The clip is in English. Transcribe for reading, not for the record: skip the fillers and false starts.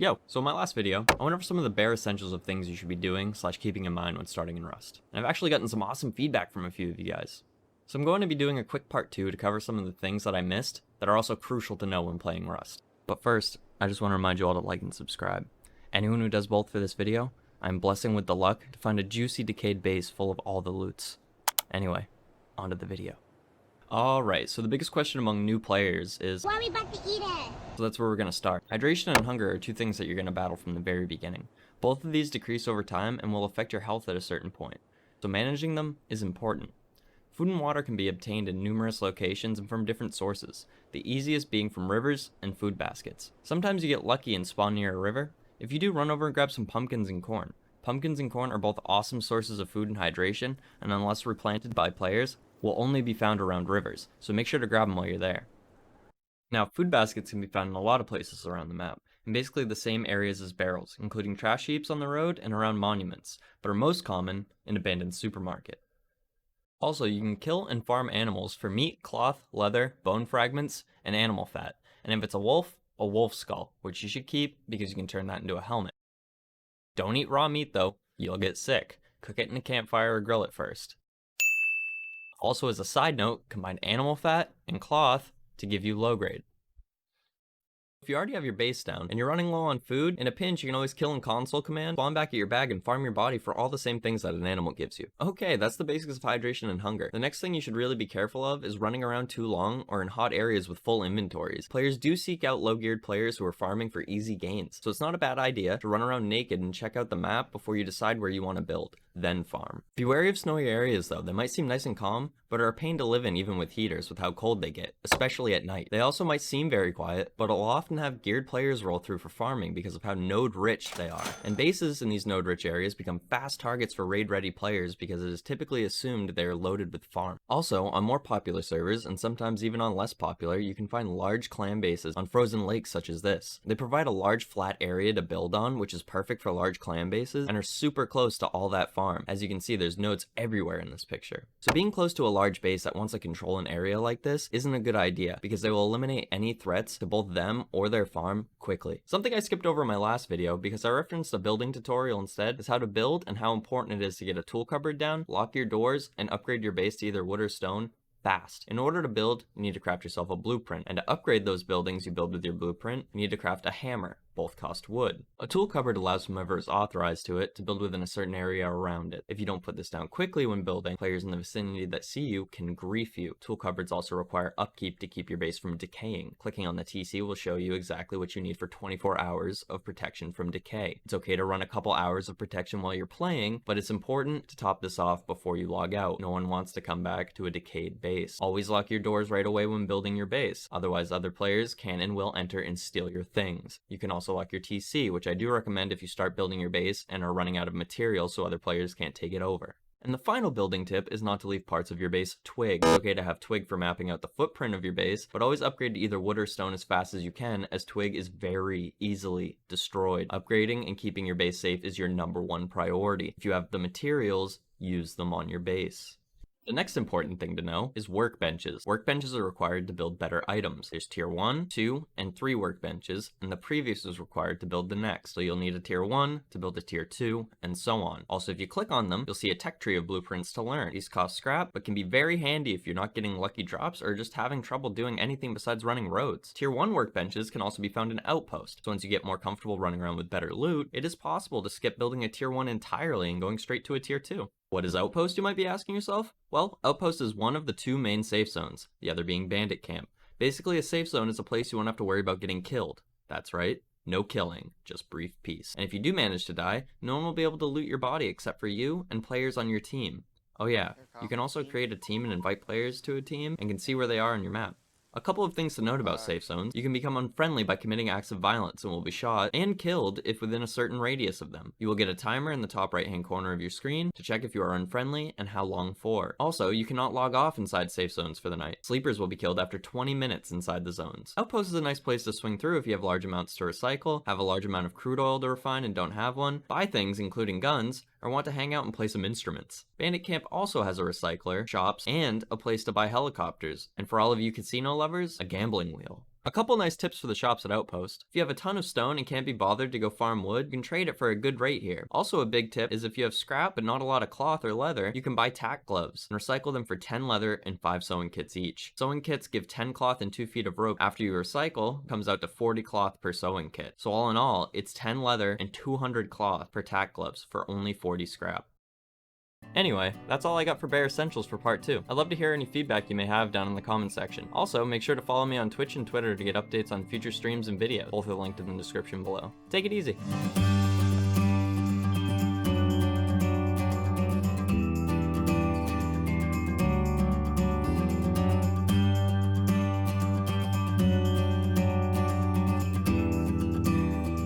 So in my last video, I went over some of the bare essentials of things you should be doing / keeping in mind when starting in Rust. And I've actually gotten some awesome feedback from a few of you guys. So I'm going to be doing a quick part 2 to cover some of the things that I missed that are also crucial to know when playing Rust. But first, I just want to remind you all to like and subscribe. Anyone who does both for this video, I'm blessing with the luck to find a juicy decayed base full of all the loots. Anyway, on to the video. Alright, so the biggest question among new players is, why are we about to eat it? So that's where we're going to start. Hydration and hunger are two things that you're going to battle from the very beginning. Both of these decrease over time and will affect your health at a certain point. So managing them is important. Food and water can be obtained in numerous locations and from different sources, the easiest being from rivers and food baskets. Sometimes you get lucky and spawn near a river. If you do, run over and grab some pumpkins and corn. Pumpkins and corn are both awesome sources of food and hydration, and unless replanted by players, will only be found around rivers, so make sure to grab them while you're there. Now, food baskets can be found in a lot of places around the map, in basically the same areas as barrels, including trash heaps on the road and around monuments, but are most common in abandoned supermarket. Also, you can kill and farm animals for meat, cloth, leather, bone fragments, and animal fat, and if it's a wolf skull, which you should keep because you can turn that into a helmet. Don't eat raw meat though, you'll get sick. Cook it in a campfire or grill it first. Also, as a side note, combine animal fat and cloth to give you low grade. If you already have your base down and you're running low on food, in a pinch you can always kill in console command, spawn back at your bag and farm your body for all the same things that an animal gives you. Okay, that's the basics of hydration and hunger. The next thing you should really be careful of is running around too long or in hot areas with full inventories. Players do seek out low geared players who are farming for easy gains, so it's not a bad idea to run around naked and check out the map before you decide where you want to build, then farm. Be wary of snowy areas though. They might seem nice and calm, but are a pain to live in even with heaters with how cold they get, especially at night. They also might seem very quiet, but will often have geared players roll through for farming because of how node rich they are. And bases in these node rich areas become fast targets for raid ready players because it is typically assumed they are loaded with farm. Also, on more popular servers, and sometimes even on less popular, you can find large clan bases on frozen lakes such as this. They provide a large flat area to build on, which is perfect for large clan bases, and are super close to all that farm. As you can see, there's nodes everywhere in this picture. So being close to a large base that wants to control an area like this isn't a good idea, because they will eliminate any threats to both them or their farm quickly. Something I skipped over in my last video because I referenced a building tutorial instead is how to build and how important it is to get a tool cupboard down, lock your doors, and upgrade your base to either wood or stone fast. In order to build, you need to craft yourself a blueprint, and to upgrade those buildings you build with your blueprint, you need to craft a hammer. Both cost wood. A tool cupboard allows whomever is authorized to it to build within a certain area around it. If you don't put this down quickly when building, players in the vicinity that see you can grief you. Tool cupboards also require upkeep to keep your base from decaying. Clicking on the TC will show you exactly what you need for 24 hours of protection from decay. It's okay to run a couple hours of protection while you're playing, but it's important to top this off before you log out. No one wants to come back to a decayed base. Always lock your doors right away when building your base, otherwise other players can and will enter and steal your things. You can also lock your TC, which I do recommend if you start building your base and are running out of materials so other players can't take it over. And the final building tip is not to leave parts of your base twig. It's okay to have twig for mapping out the footprint of your base, but always upgrade to either wood or stone as fast as you can, as twig is very easily destroyed. Upgrading and keeping your base safe is your #1 priority. If you have the materials, use them on your base. The next important thing to know is workbenches. Workbenches are required to build better items. There's tier 1, 2, and 3 workbenches, and the previous is required to build the next. So you'll need a tier 1 to build a tier 2, and so on. Also, if you click on them, you'll see a tech tree of blueprints to learn. These cost scrap, but can be very handy if you're not getting lucky drops or just having trouble doing anything besides running roads. Tier 1 workbenches can also be found in outposts. So once you get more comfortable running around with better loot, it is possible to skip building a tier 1 entirely and going straight to a tier 2. What is Outpost, you might be asking yourself? Well, Outpost is one of the 2 main safe zones, the other being Bandit Camp. Basically, a safe zone is a place you won't have to worry about getting killed. That's right, no killing, just brief peace. And if you do manage to die, no one will be able to loot your body except for you and players on your team. Oh yeah, you can also create a team and invite players to a team and can see where they are on your map. A couple of things to note about safe zones. You can become unfriendly by committing acts of violence and will be shot and killed if within a certain radius of them. You will get a timer in the top right hand corner of your screen to check if you are unfriendly and how long for. Also, you cannot log off inside safe zones for the night. Sleepers will be killed after 20 minutes inside the zones. Outpost is a nice place to swing through if you have large amounts to recycle, have a large amount of crude oil to refine and don't have one, buy things including guns, or want to hang out and play some instruments. Bandit Camp also has a recycler, shops, and a place to buy helicopters, and for all of you casino lovers, a gambling wheel. A couple nice tips for the shops at Outpost. If you have a ton of stone and can't be bothered to go farm wood, you can trade it for a good rate here. Also a big tip is if you have scrap but not a lot of cloth or leather, you can buy tack gloves and recycle them for 10 leather and 5 sewing kits each. Sewing kits give 10 cloth and 2 feet of rope. After you recycle, comes out to 40 cloth per sewing kit. So all in all, it's 10 leather and 200 cloth per tack gloves for only 40 scrap. Anyway, that's all I got for Bare Essentials for part 2. I'd love to hear any feedback you may have down in the comments section. Also, make sure to follow me on Twitch and Twitter to get updates on future streams and videos. Both are linked in the description below. Take it easy.